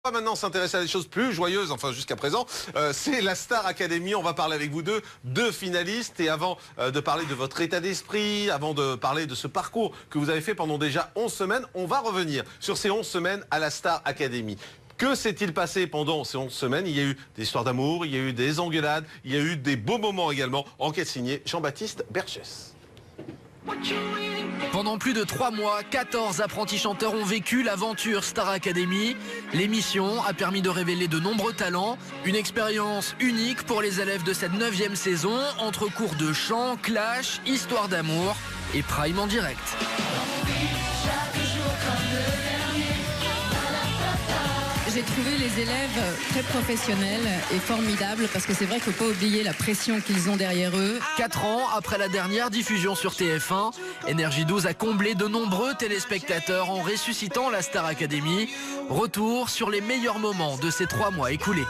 On va maintenant s'intéresser à des choses plus joyeuses, enfin jusqu'à présent, c'est la Star Academy. On va parler avec vous deux finalistes. Et avant de parler de votre état d'esprit, avant de parler de ce parcours que vous avez fait pendant déjà 11 semaines, on va revenir sur ces 11 semaines à la Star Academy. Que s'est-il passé pendant ces 11 semaines? Il y a eu des histoires d'amour, il y a eu des engueulades, il y a eu des beaux moments également. Enquête signée Jean-Baptiste Berchès. Pendant plus de 3 mois, 14 apprentis chanteurs ont vécu l'aventure Star Academy. L'émission a permis de révéler de nombreux talents. Une expérience unique pour les élèves de cette 9e saison, entre cours de chant, clash, histoire d'amour et prime en direct. J'ai trouvé les élèves très professionnels et formidables parce que c'est vrai qu'il ne faut pas oublier la pression qu'ils ont derrière eux. 4 ans après la dernière diffusion sur TF1, Énergie 12 a comblé de nombreux téléspectateurs en ressuscitant la Star Academy. Retour sur les meilleurs moments de ces 3 mois écoulés.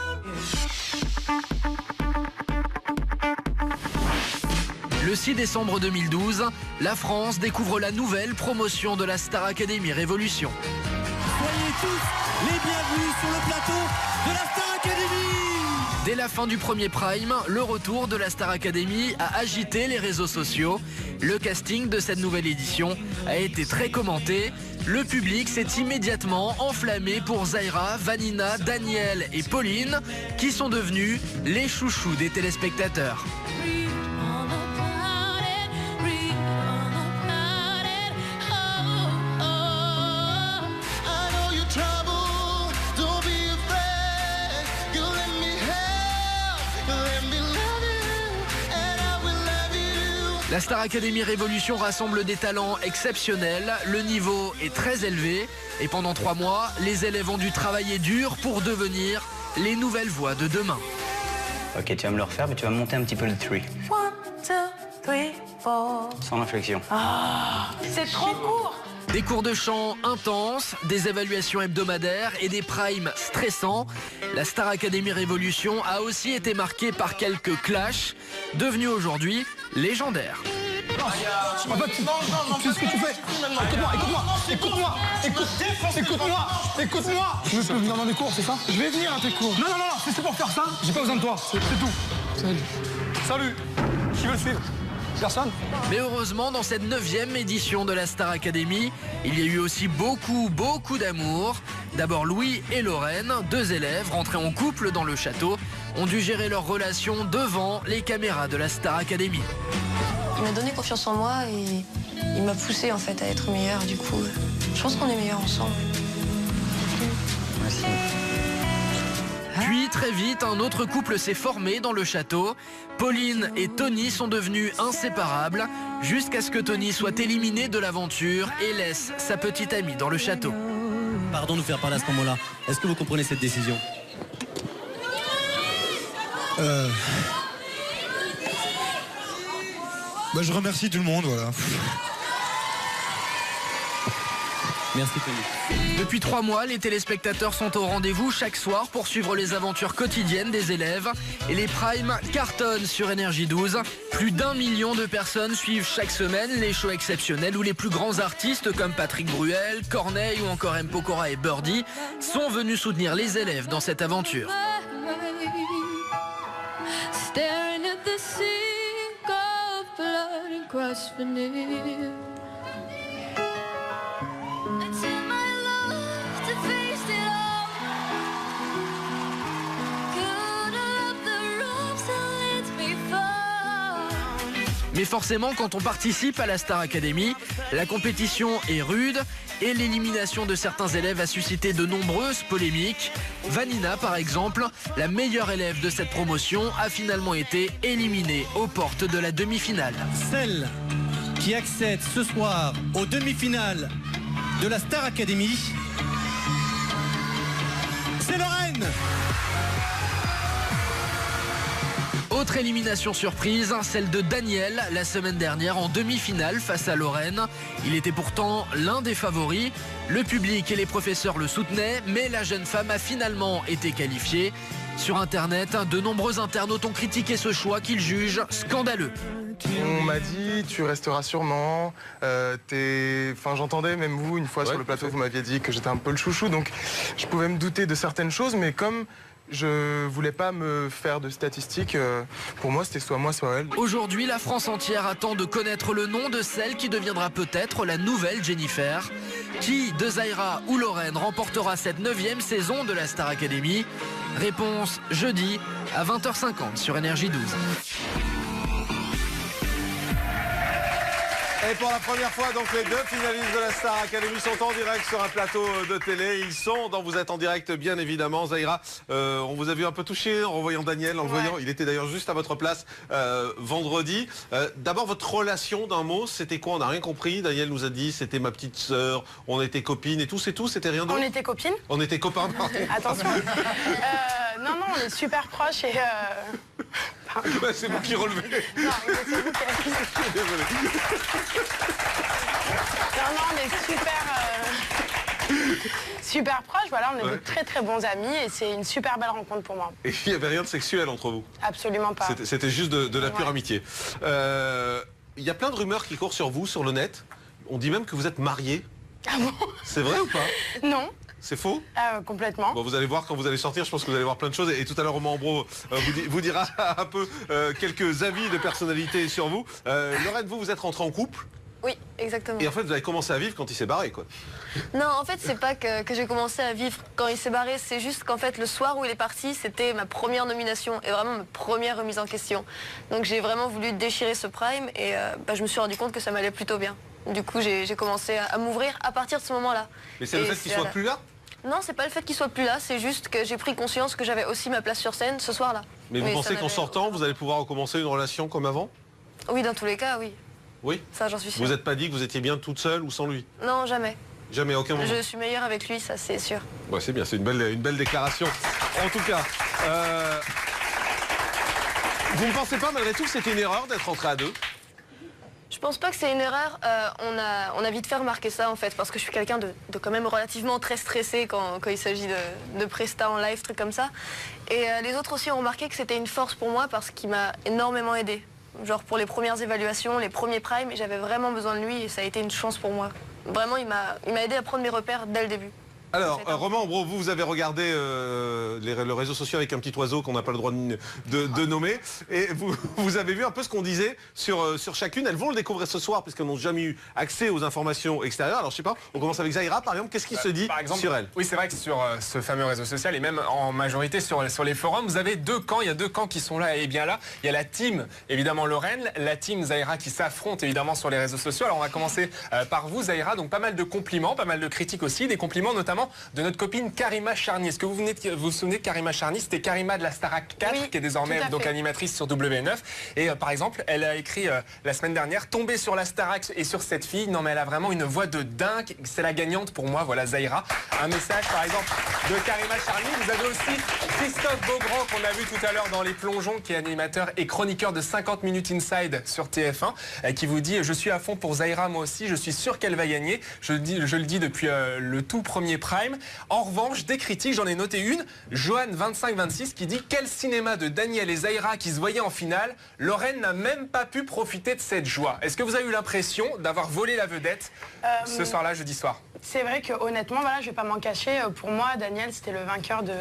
Le 6 décembre 2012, la France découvre la nouvelle promotion de la Star Academy Révolution. Soyez tous les bienvenus sur le plateau de la Star Academy. Dès la fin du premier prime, le retour de la Star Academy a agité les réseaux sociaux. Le casting de cette nouvelle édition a été très commenté. Le public s'est immédiatement enflammé pour Zaira, Vanina, Daniel et Pauline, qui sont devenus les chouchous des téléspectateurs. La Star Academy Révolution rassemble des talents exceptionnels, le niveau est très élevé et pendant 3 mois, les élèves ont dû travailler dur pour devenir les nouvelles voix de demain. Ok, tu vas me le refaire, mais tu vas monter un petit peu le 3. 1, 2, 3, 4. Sans inflexion. C'est trop court. Des cours de chant intenses, des évaluations hebdomadaires et des primes stressants. La Star Academy Révolution a aussi été marquée par quelques clashs, devenus aujourd'hui légendaires. En fait, c'est ce que tu fais. Écoute-moi. Tu veux venir dans des cours, c'est ça? Je vais venir à tes cours. Non, si c'est pour faire ça, j'ai pas besoin de toi, c'est tout. Salut. Qui veut le suivre? Personne. Mais heureusement, dans cette 9e édition de la Star Academy, il y a eu aussi beaucoup d'amour. D'abord Louis et Lorraine, 2 élèves rentrés en couple dans le château, ont dû gérer leur relation devant les caméras de la Star Academy. Il m'a donné confiance en moi et il m'a poussé en fait à être meilleure. Du coup, je pense qu'on est meilleurs ensemble. Merci. Puis très vite, un autre couple s'est formé dans le château. Pauline et Tony sont devenus inséparables jusqu'à ce que Tony soit éliminé de l'aventure et laisse sa petite amie dans le château. Pardon de nous faire parler à ce moment-là. Est-ce que vous comprenez cette décision? Je remercie tout le monde, voilà. Merci Tony. Depuis 3 mois, les téléspectateurs sont au rendez-vous chaque soir pour suivre les aventures quotidiennes des élèves. Et les primes cartonnent sur Énergie 12. Plus d'1 million de personnes suivent chaque semaine les shows exceptionnels où les plus grands artistes comme Patrick Bruel, Corneille ou encore M. Pokora et Birdie sont venus soutenir les élèves dans cette aventure. Staring at the sink of blood and crushed veneer. Mais forcément, quand on participe à la Star Academy, la compétition est rude et l'élimination de certains élèves a suscité de nombreuses polémiques. Vanina, par exemple, la meilleure élève de cette promotion, a finalement été éliminée aux portes de la demi-finale. Celle qui accède ce soir aux demi-finales de la Star Academy, c'est Lorraine. Autre élimination surprise, celle de Daniel la semaine dernière en demi-finale face à Lorraine. Il était pourtant l'un des favoris. Le public et les professeurs le soutenaient, mais la jeune femme a finalement été qualifiée. Sur Internet, de nombreux internautes ont critiqué ce choix qu'ils jugent scandaleux. On m'a dit, tu resteras sûrement. J'entendais, même vous, une fois sur le plateau, vous m'aviez dit que j'étais un peu le chouchou, donc je pouvais me douter de certaines choses, mais comme je voulais pas me faire de statistiques, pour moi, c'était soit moi, soit elle. Aujourd'hui, la France entière attend de connaître le nom de celle qui deviendra peut-être la nouvelle Jennifer. Qui, de Zahira ou Lorraine, remportera cette 9e saison de la Star Academy? Réponse jeudi à 20h50 sur Énergie 12. Et pour la première fois, donc les 2 finalistes de la Star Academy sont en direct sur un plateau de télé. Ils sont dans Vous êtes en direct, bien évidemment. Zahira, on vous a vu un peu touché en revoyant Daniel, en le voyant. Il était d'ailleurs juste à votre place vendredi. D'abord, votre relation d'un mot, c'était quoi? On n'a rien compris. Daniel nous a dit, c'était ma petite sœur, on était copines et tout, c'est tout, c'était rien d'autre. On était copines. On était copains, pardon. Attention. Non, on est super proches et... C'est vous qui relevez. Non, mais c'est vous qui avez... Désolé. Non, on est super proches. Voilà, on est de très très bons amis et c'est une super belle rencontre pour moi. Et il n'y avait rien de sexuel entre vous? Absolument pas. C'était juste de la pure amitié. Il y a plein de rumeurs qui courent sur vous, sur le net. On dit même que vous êtes mariés. Ah bon? C'est vrai ou pas? Non. C'est faux? Complètement. Bon, vous allez voir quand vous allez sortir, je pense que vous allez voir plein de choses. Et tout à l'heure, Romain Ambro vous dira un peu quelques avis de personnalité sur vous. Lorraine, vous êtes rentrée en couple? Oui, exactement. Et en fait, vous avez commencé à vivre quand il s'est barré, quoi. Non, en fait, c'est pas que j'ai commencé à vivre quand il s'est barré, c'est juste qu'en fait, le soir où il est parti, c'était ma première nomination et vraiment ma première remise en question. Donc j'ai vraiment voulu déchirer ce prime et je me suis rendu compte que ça m'allait plutôt bien. Du coup, j'ai commencé à m'ouvrir à partir de ce moment-là. Mais c'est le fait qu'il soit plus là? Non, c'est pas le fait qu'il soit plus là, c'est juste que j'ai pris conscience que j'avais aussi ma place sur scène ce soir-là. Mais vous pensez qu'en sortant, vous allez pouvoir recommencer une relation comme avant? Oui, dans tous les cas, oui. Oui? Ça, j'en suis sûre. Vous n'êtes pas dit que vous étiez bien toute seule ou sans lui? Non, jamais. Jamais, à aucun moment? Je suis meilleure avec lui, ça c'est sûr. Ouais, c'est bien, c'est une belle déclaration. En tout cas, vous ne pensez pas malgré tout que c'était une erreur d'être rentré à 2? Je pense pas que c'est une erreur. On a vite fait remarquer ça en fait, parce que je suis quelqu'un de quand même relativement très stressé quand il s'agit de prestats en live, trucs comme ça. Et les autres aussi ont remarqué que c'était une force pour moi parce qu'il m'a énormément aidé. Genre pour les premières évaluations, les premiers primes, j'avais vraiment besoin de lui et ça a été une chance pour moi. Vraiment, il m'a aidé à prendre mes repères dès le début. Alors, Romain Ambro, vous avez regardé le réseau social avec un petit oiseau qu'on n'a pas le droit de nommer. Et vous avez vu un peu ce qu'on disait sur chacune. Elles vont le découvrir ce soir puisqu'elles n'ont jamais eu accès aux informations extérieures. Alors, je sais pas, on commence avec Zahira, par exemple. Qu'est-ce qui se dit sur elle? Oui, c'est vrai que sur ce fameux réseau social et même en majorité sur les forums, vous avez 2 camps. Il y a 2 camps qui sont là et bien là. Il y a la team, évidemment, Lorraine, la team Zahira qui s'affrontent évidemment sur les réseaux sociaux. Alors, on va commencer par vous, Zahira. Donc, pas mal de compliments, pas mal de critiques aussi. Des compliments notamment de notre copine Karima Charny. Est-ce que vous vous souvenez de Karima Charny? C'était Karima de la Starac 4, qui est désormais donc animatrice sur W9. Et par exemple, elle a écrit la semaine dernière, tomber sur la Starac et sur cette fille. Non mais elle a vraiment une voix de dingue. C'est la gagnante pour moi, voilà Zahira. Un message par exemple de Karima Charny. Vous avez aussi Christophe Beaugrand qu'on a vu tout à l'heure dans Les Plongeons, qui est animateur et chroniqueur de 50 minutes Inside sur TF1, qui vous dit: je suis à fond pour Zahira, moi aussi, je suis sûr qu'elle va gagner. Je le dis depuis le tout premier prime. En revanche, des critiques, j'en ai noté une. Joanne2526 qui dit: quel cinéma de Daniel et Zahira qui se voyaient en finale. Lorraine n'a même pas pu profiter de cette joie. Est-ce que vous avez eu l'impression d'avoir volé la vedette ce soir-là, jeudi soir? C'est vrai que honnêtement, voilà, je vais pas m'en cacher. Pour moi, Daniel, c'était le vainqueur de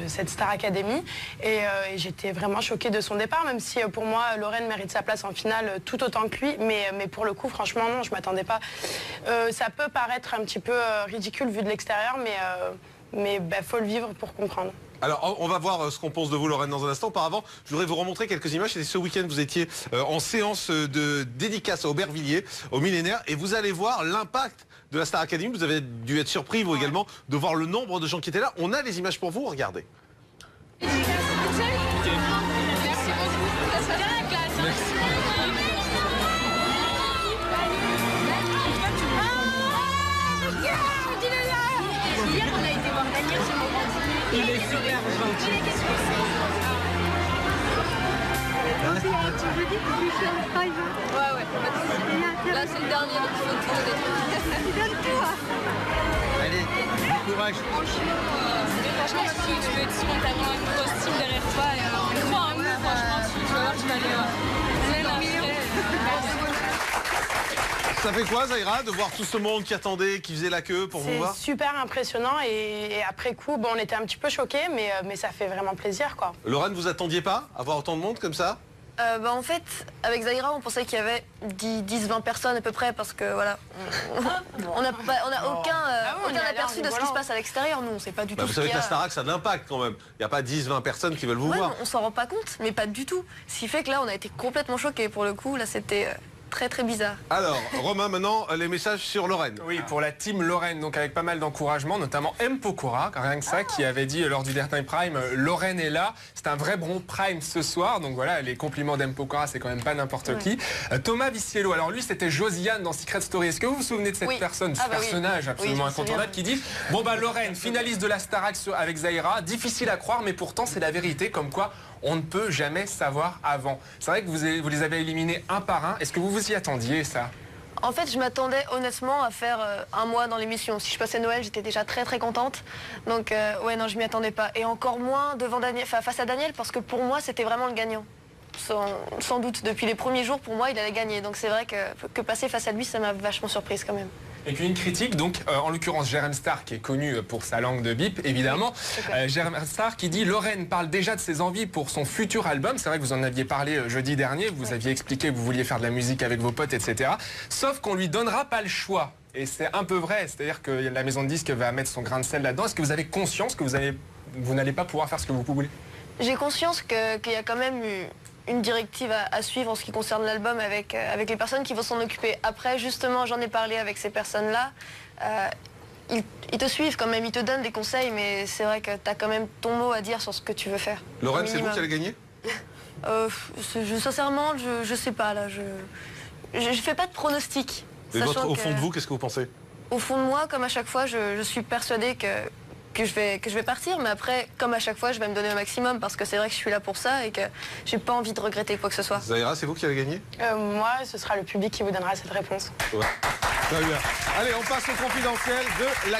cette Star Academy. Et j'étais vraiment choquée de son départ, même si pour moi, Lorraine mérite sa place en finale tout autant que lui. Mais pour le coup, franchement, non, je m'attendais pas. Ça peut paraître un petit peu ridicule vu de l'extérieur, mais faut le vivre pour comprendre. Alors, on va voir ce qu'on pense de vous, Lorraine, dans un instant. Auparavant, je voudrais vous remontrer quelques images. C'était ce week-end, vous étiez en séance de dédicace à Aubervilliers, au millénaire, et vous allez voir l'impact de la Star Academy. Vous avez dû être surpris, vous également, de voir le nombre de gens qui étaient là. On a les images pour vous, regardez. Merci Hier, on a été voir Daniel sur mon grand. Il est super gentil. tu veux dire que tu fais le prime? Ouais. Là, c'est le dernier, donc il faut tout donner. Donne-toi. Allez, bon courage. Franchement, si tu veux être sûr, t'as vraiment une grosse team derrière toi et on croit en nous, franchement, tu vas voir, tu vas aller Ça fait quoi, Zahira, de voir tout ce monde qui attendait, qui faisait la queue pour vous voir? C'est super impressionnant et après coup, bon, on était un petit peu choqués, mais ça fait vraiment plaisir, quoi. Lorraine, vous attendiez pas à voir autant de monde comme ça? En fait, avec Zahira, on pensait qu'il y avait 10-20 personnes à peu près parce que voilà, on n'a aucun aperçu de ce qui se passe à l'extérieur. Nous, on sait pas du tout Vous ce savez qu'il que y la a. Starac, ça a de l'impact quand même. Il n'y a pas 10-20 personnes qui veulent vous Ouais, voir. on s'en rend pas compte, mais pas du tout. Ce qui fait que là, on a été complètement choqués pour le coup. Là, c'était très très bizarre. Alors, Romain, maintenant, les messages sur Lorraine. Oui, pour la team Lorraine, donc avec pas mal d'encouragement, notamment M. Pokora, rien que ça, qui avait dit lors du dernier Prime, Lorraine est là, c'est un vrai bon Prime ce soir, donc voilà, les compliments d'M. Pokora, c'est quand même pas n'importe qui. Thomas Viciello, alors lui, c'était Josiane dans Secret Story. Est-ce que vous vous souvenez de cette personne, de ce personnage absolument incontournable qui dit, bon bah Lorraine, finaliste de la Starac avec Zahira, difficile à croire, mais pourtant c'est la vérité, comme quoi on ne peut jamais savoir avant. C'est vrai que vous les avez éliminés un par un. Est-ce que vous vous y attendiez, ça? En fait, je m'attendais honnêtement à faire un mois dans l'émission. Si je passais Noël, j'étais déjà très très contente. Donc ouais, non, je m'y attendais pas. Et encore moins devant Daniel, face à Daniel, parce que pour moi, c'était vraiment le gagnant. Sans doute, depuis les premiers jours, pour moi, il allait gagner. Donc c'est vrai que passer face à lui, ça m'a vachement surprise quand même. Et puis une critique, donc en l'occurrence Jérém Star, qui est connu pour sa langue de bip, évidemment. Jérém Star qui dit « Lorraine parle déjà de ses envies pour son futur album ». C'est vrai que vous en aviez parlé jeudi dernier, vous aviez expliqué que vous vouliez faire de la musique avec vos potes, etc. Sauf qu'on lui donnera pas le choix. Et c'est un peu vrai, c'est-à-dire que la maison de disques va mettre son grain de sel là-dedans. Est-ce que vous avez conscience que vous n'allez pas pouvoir faire ce que vous voulez? J'ai conscience qu'il y a quand même une directive à suivre en ce qui concerne l'album avec les personnes qui vont s'en occuper. Après, justement, j'en ai parlé avec ces personnes-là. Ils te suivent quand même, ils te donnent des conseils, mais c'est vrai que tu as quand même ton mot à dire sur ce que tu veux faire. Lorraine, c'est vous qui allez gagner? Sincèrement, je sais pas, là. Je fais pas de pronostic. Et au fond de vous, qu'est-ce que vous pensez? Au fond de moi, comme à chaque fois, je suis persuadée que je vais partir, mais après, comme à chaque fois, je vais me donner au maximum parce que c'est vrai que je suis là pour ça et que j'ai pas envie de regretter quoi que ce soit. Zahira, c'est vous qui allez gagner? Moi, ce sera le public qui vous donnera cette réponse. Ouais. Très bien. Allez, on passe au confidentiel de la